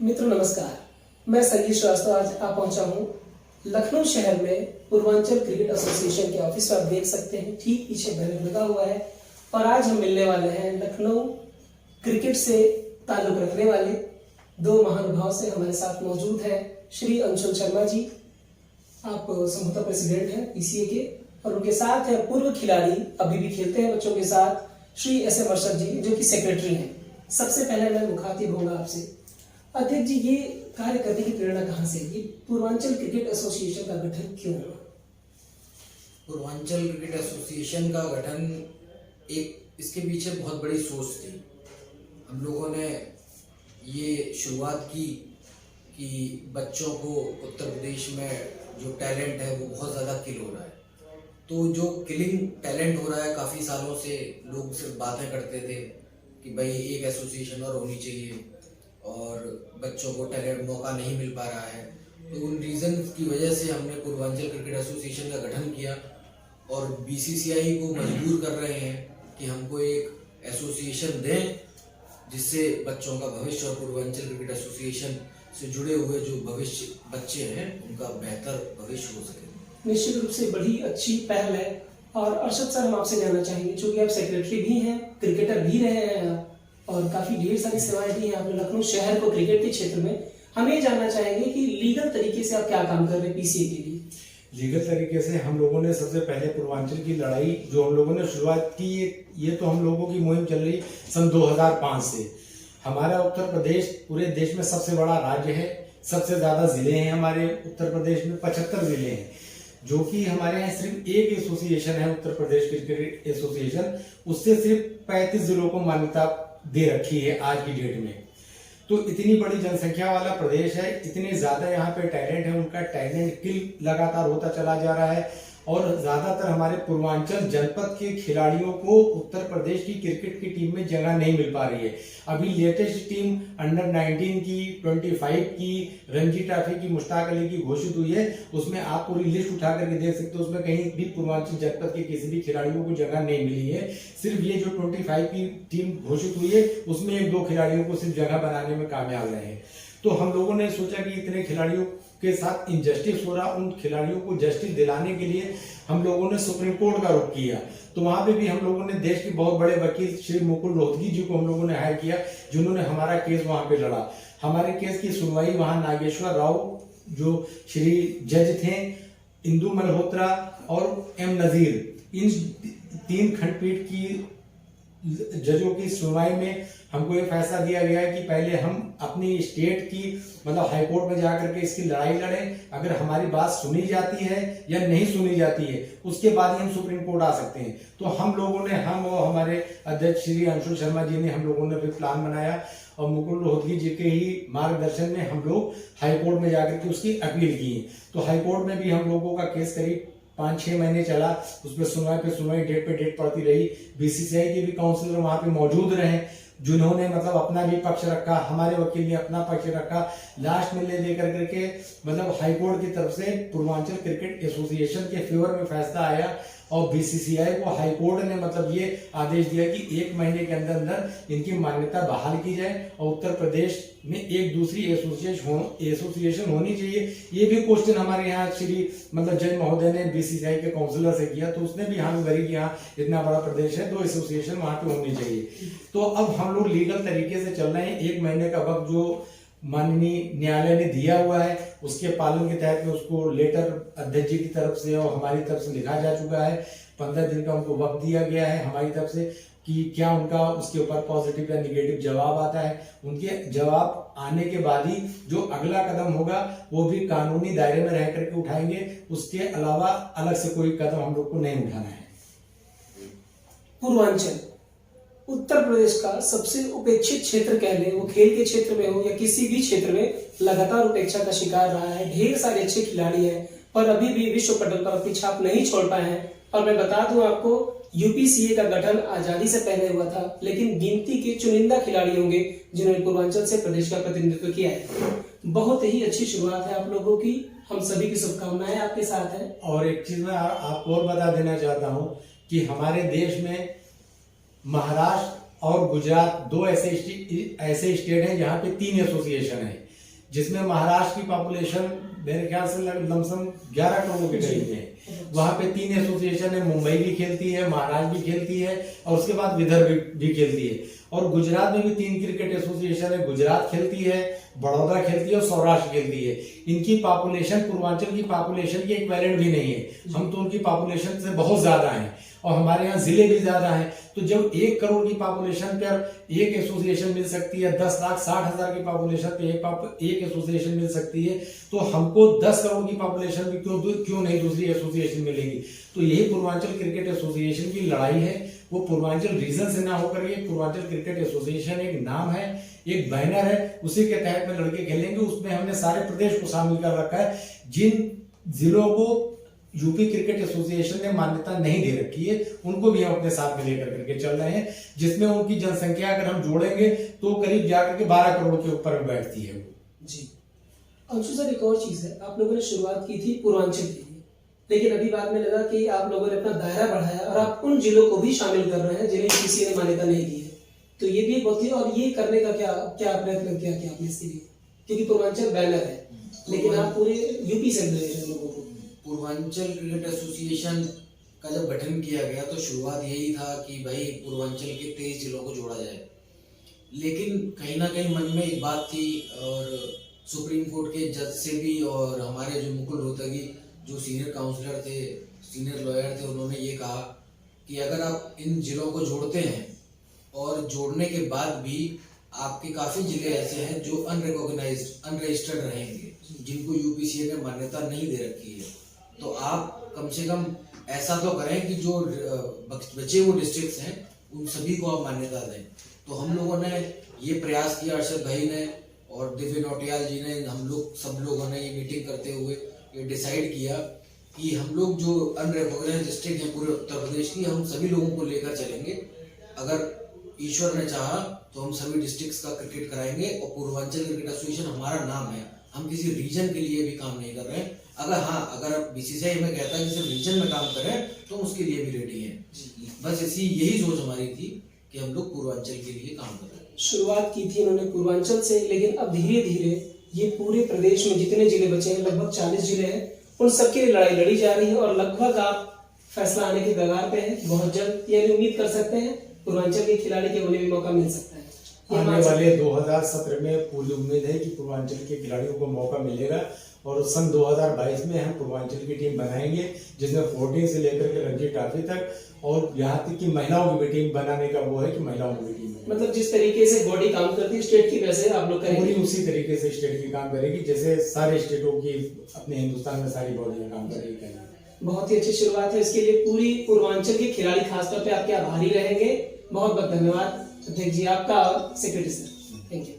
मित्रों नमस्कार, मैं संगीत श्रीवास्तव आज पहुंचा हूं लखनऊ शहर में पूर्वांचल क्रिकेट एसोसिएशन के ऑफिस में। आप देख सकते हैं ठीक पीछे बैनर लगा हुआ है और आज हम मिलने वाले हैं लखनऊ क्रिकेट से ताल्लुक रखने वाले दो महानुभाव से। हमारे साथ मौजूद है श्री अंशुल शर्मा जी, आप संभवतः प्रेसिडेंट हैं पीसीए के, और उनके साथ है पूर्व खिलाड़ी, अभी भी खेलते हैं बच्चों के साथ, श्री एस.एम. अर्शद जी जो कि सेक्रेटरी हैं। सबसे पहले मैं मुखातिब होऊंगा आपसे। अध्यक्ष जी, ये कार्य करने की प्रेरणा कहाँ से? ये पूर्वांचल क्रिकेट एसोसिएशन का गठन क्यों हुआ? पूर्वांचल क्रिकेट एसोसिएशन का गठन इसके पीछे बहुत बड़ी सोच थी। हम लोगों ने ये शुरुआत की कि बच्चों को उत्तर प्रदेश में जो टैलेंट है वो बहुत ज़्यादा किल हो रहा है। तो जो किलिंग टैलेंट हो रहा है, काफ़ी सालों से लोग सिर्फ बातें करते थे कि भाई एक एसोसिएशन और होनी चाहिए और बच्चों को टैलेंट मौका नहीं मिल पा रहा है। तो उन रीज़न की वजह से हमने पूर्वांचल क्रिकेट एसोसिएशन का गठन किया और बीसीसीआई को मजबूर कर रहे हैं कि हमको एक एसोसिएशन दें जिससे बच्चों का भविष्य और पूर्वांचल क्रिकेट एसोसिएशन से जुड़े हुए जो भविष्य बच्चे हैं उनका बेहतर भविष्य हो सके। निश्चित रूप से बड़ी अच्छी पहल है। और अर्शद सर, हम आपसे जानना चाहेंगे, चूंकि आप सेक्रेटरी भी हैं, क्रिकेटर भी रहे हैं और काफी ढेर सारी सेवाएं दी हैं आपने लखनऊ शहर को क्रिकेट के क्षेत्र में। हम ये जानना चाहेंगे कि लीगल तरीके से आप क्या काम कर रहे हैं पीसीए के लिए? लीगल तरीके से हम लोगों ने सबसे पहले पूर्वांचल की लड़ाई जो हम लोगों ने शुरुआत की, ये तो हम लोगों की मुहिम चल रही सन 2005 से। हमारा उत्तर प्रदेश पूरे देश में सबसे बड़ा राज्य है, सबसे ज्यादा जिले हैं हमारे उत्तर प्रदेश में, 75 जिले हैं, जो कि हमारे यहाँ सिर्फ एक एसोसिएशन है उत्तर प्रदेश क्रिकेट एसोसिएशन, उससे सिर्फ 35 जिलों को मान्यता दे रखी है आज की डेट में। तो इतनी बड़ी जनसंख्या वाला प्रदेश है, इतने ज्यादा यहाँ पे टैलेंट है, उनका टैलेंट किल लगातार होता चला जा रहा है और ज्यादातर हमारे पूर्वांचल जनपद के खिलाड़ियों को उत्तर प्रदेश की क्रिकेट की टीम में जगह नहीं मिल पा रही है। अभी लेटेस्ट टीम अंडर 19 की, 25 की, रणजी ट्रॉफी की मुश्ताक अली की घोषित हुई है। उसमें आप पूरी लिस्ट उठा करके देख सकते हो, उसमें कहीं भी पूर्वांचल जनपद के किसी भी खिलाड़ियों को जगह नहीं मिली है। सिर्फ ये जो 25 की टीम घोषित हुई है उसमें 1-2 खिलाड़ियों को सिर्फ जगह बनाने में कामयाब रहे हैं। तो हम लोगों ने सोचा कि इतने खिलाड़ियों के साथ इनजस्टिस हो रहा, उन खिलाड़ियों को जस्टिस दिलाने के लिए हम लोगों ने सुप्रीम कोर्ट का रुख किया। तो वहां पे भी हम लोगों ने देश के बहुत बड़े वकील श्री मुकुल रोहतगी जी को हम लोगों ने हायर किया, जिन्होंने हमारा केस वहां पे लड़ा। हमारे केस की सुनवाई वहां नागेश्वर राव जो श्री जज थे, इंदु मल्होत्रा और एम नजीर, इन 3 खंडपीठ की जजों की सुनवाई में हमको ये फैसला दिया गया है कि पहले हम अपनी स्टेट की मतलब हाईकोर्ट में जाकर के इसकी लड़ाई लड़ें। अगर हमारी बात सुनी जाती है या नहीं सुनी जाती है उसके बाद ही हम सुप्रीम कोर्ट आ सकते हैं। तो हम लोगों ने, हम और हमारे अध्यक्ष श्री अंशुल शर्मा जी ने, हम लोगों ने फिर प्लान बनाया और मुकुल रोहतगी जी के ही मार्गदर्शन में हम लोग हाईकोर्ट में जाकर के उसकी अपील की। तो हाईकोर्ट में भी हम लोगों का केस करीब 5-6 महीने चला, उसमें सुनवाई पे सुनवाई, डेट पे डेट पड़ती रही। बीसीसीआई के भी काउंसलर वहां पे मौजूद रहे जिन्होंने मतलब अपना भी पक्ष रखा, हमारे वकील ने अपना पक्ष रखा। लास्ट में ले करके मतलब हाईकोर्ट की तरफ से पूर्वांचल क्रिकेट एसोसिएशन के फेवर में फैसला आया और बीसीसीआई को हाईकोर्ट ने मतलब ये आदेश दिया कि 1 महीने के अंदर अंदर इनकी मान्यता बहाल की जाए और उत्तर प्रदेश में एक दूसरी एसोसिएशन होनी चाहिए। ये भी क्वेश्चन हमारे यहाँ श्री मतलब जज महोदय ने बीसीसीआई के काउंसलर से किया, तो उसने भी हामी भरी कि यहाँ इतना बड़ा प्रदेश है, 2 एसोसिएशन वहां पे होनी चाहिए। तो अब हम लोग लीगल तरीके से चल रहे हैं। 1 महीने का वक्त जो माननीय न्यायालय ने दिया हुआ है उसके पालन के तहत में उसको लेटर अध्यक्ष जी की तरफ से और हमारी तरफ से लिखा जा चुका है। 15 दिन का उनको वक्त दिया गया है हमारी तरफ से कि क्या उनका उसके ऊपर पॉजिटिव या निगेटिव जवाब आता है। उनके जवाब आने के बाद ही जो अगला कदम होगा वो भी कानूनी दायरे में रह करके उठाएंगे, उसके अलावा अलग से कोई कदम हम लोग को नहीं उठाना है। पूर्वांचल उत्तर प्रदेश का सबसे उपेक्षित क्षेत्र कह लें, वो खेल के क्षेत्र में हो या किसी भी क्षेत्र में, लगातार उपेक्षा का शिकार रहा है। ढेर सारे अच्छे खिलाड़ी हैं पर अभी भी विश्व पटल पर अपनी छाप नहीं छोड़ पाए हैं। और मैं बता दूं आपको, यूपीसीए का गठन आजादी से पहले हुआ था, लेकिन गिनती के चुनिंदा खिलाड़ी होंगे जिन्होंने पूर्वांचल से प्रदेश का प्रतिनिधित्व किया है। बहुत ही अच्छी शुरुआत है आप लोगों की, हम सभी की शुभकामनाएं आपके साथ है। और एक चीज मैं आपको और बता देना चाहता हूँ कि हमारे देश में महाराष्ट्र और गुजरात 2 ऐसे स्टेट हैं जहाँ पे 3 एसोसिएशन है। जिसमें महाराष्ट्र की पॉपुलेशन मेरे ख्याल से लमसम 11 करोड़ के करीब है। वहां पे 3 एसोसिएशन है, मुंबई भी खेलती है, महाराष्ट्र भी खेलती है और उसके बाद विदर्भ भी खेलती है। और गुजरात में भी 3 क्रिकेट एसोसिएशन है, गुजरात खेलती है, बड़ौदा खेलती है और सौराष्ट्र खेलती है। इनकी पॉपुलेशन पूर्वांचल की पॉपुलेशन की इक्विवेलेंट भी नहीं है, हम तो उनकी पॉपुलेशन से बहुत ज्यादा हैं और हमारे यहाँ जिले भी ज्यादा हैं। तो जब 1 करोड़ की पॉपुलेशन पर एक एसोसिएशन मिल सकती है, 10,60,000 की पॉपुलेशन पे एक एसोसिएशन मिल सकती है, तो हमको 10 करोड़ की पॉपुलेशन भी क्यों नहीं दूसरी एसोसिएशन मिलेगी। तो यही पूर्वांचल क्रिकेट एसोसिएशन की लड़ाई है। वो पूर्वांचल रीजन से ना होकर ये पूर्वांचल क्रिकेट एसोसिएशन एक नाम है, एक बैनर है, उसी के तहत में लड़के खेलेंगे। उसमें हमने सारे प्रदेश को शामिल कर रखा है। जिन जिलों को यूपी क्रिकेट एसोसिएशन ने मान्यता नहीं दे रखी है उनको भी हम अपने साथ में लेकर करके चल रहे हैं, जिसमें उनकी जनसंख्या अगर हम जोड़ेंगे तो करीब जाकर के 12 करोड़ के ऊपर में बैठती है वो। जी अंशु सर, एक और चीज है, आप लोगों ने शुरुआत की थी पूर्वांचल के लिए, लेकिन अभी बाद में लगा कि आप लोगों ने अपना दायरा बढ़ाया और आप उन जिलों को भी शामिल कर रहे हैं जिन्हें किसी ने मान्यता नहीं दी है। तो ये भी बहुत ही, और ये करने का क्या प्रयत्न किया आपने इसके लिए, क्योंकि पूर्वांचल बैनर है लेकिन आप पूरे यूपी से ले रहे हैं लोगों को। पूर्वांचल क्रिकेट एसोसिएशन का जब गठन किया गया तो शुरुआत यही था कि भाई पूर्वांचल के 23 जिलों को जोड़ा जाए, लेकिन कहीं ना कहीं मन में एक बात थी और सुप्रीम कोर्ट के जज से भी और हमारे जो मुकुल रोहतगी जो सीनियर काउंसलर थे, सीनियर लॉयर थे, उन्होंने ये कहा कि अगर आप इन जिलों को जोड़ते हैं और जोड़ने के बाद भी आपके काफी जिले ऐसे हैं जो अनरिकॉग्नाइज्ड, अनरजिस्टर्ड रहेंगे, जिनको यूपीसीए ने मान्यता नहीं दे रखी है, तो आप कम से कम ऐसा तो करें कि जो बचे हुए डिस्ट्रिक्ट्स हैं उन सभी को आप मान्यता दें। तो हम लोगों ने ये प्रयास किया, अरशद भाई ने और दिव्य नौटियाल जी ने, हम लोग सब लोगों ने ये मीटिंग करते हुए ये डिसाइड किया कि हम लोग जो अनरिकॉग्नाइज्ड डिस्ट्रिक्ट हैं पूरे उत्तर प्रदेश की, हम सभी लोगों को लेकर चलेंगे। अगर ईश्वर ने चाहा तो हम सभी डिस्ट्रिक्ट्स का क्रिकेट कराएंगे और पूर्वांचल क्रिकेट एसोसिएशन हमारा नाम है, हम किसी रीजन के लिए भी काम नहीं कर रहे हैं। अगर बीसीसीआई में कहता है कि सिर्फ रीजन में काम करें तो उसके लिए भी रेडी हैं। बस यही सोच हमारी थी कि हम लोग पूर्वांचल के लिए काम कर रहे हैं। शुरुआत की थी उन्होंने पूर्वांचल से, लेकिन अब धीरे धीरे ये पूरे प्रदेश में जितने जिले बचे हैं, लगभग 40 जिले हैं, उन सबकी लड़ाई लड़ी जा रही है और लगभग आप फैसला आने की कगार पे हैं। बहुत जल्द यानी उम्मीद कर सकते हैं पूर्वांचल के खिलाड़ी के उन्हें भी मौका मिल सकता है। आने वाले 2017 में पूरी उम्मीद है कि पूर्वांचल के खिलाड़ियों को मौका मिलेगा और सन 2022 में हम पूर्वांचल की टीम बनाएंगे, जिसमें 14 से लेकर के रणजी ट्रॉफी तक, और यहाँ तक कि महिलाओं की भी टीम बनाने का वो है कि महिलाओं की भी टीम, मतलब जिस तरीके से बॉडी काम करती है स्टेट की, वैसे आप लोग करेंगे? पूरी उसी तरीके से स्टेट की काम करेगी जैसे सारे स्टेटों की अपने हिंदुस्तान में सारी बॉडियां काम करेगी। बहुत ही अच्छी शुरुआत है, इसके लिए पूरी पूर्वांचल के खिलाड़ी खासतौर पे आपके आभारी रहेंगे। बहुत बहुत धन्यवाद अध्यक्ष जी आपका और सेक्रेटरी सर, थैंक यू।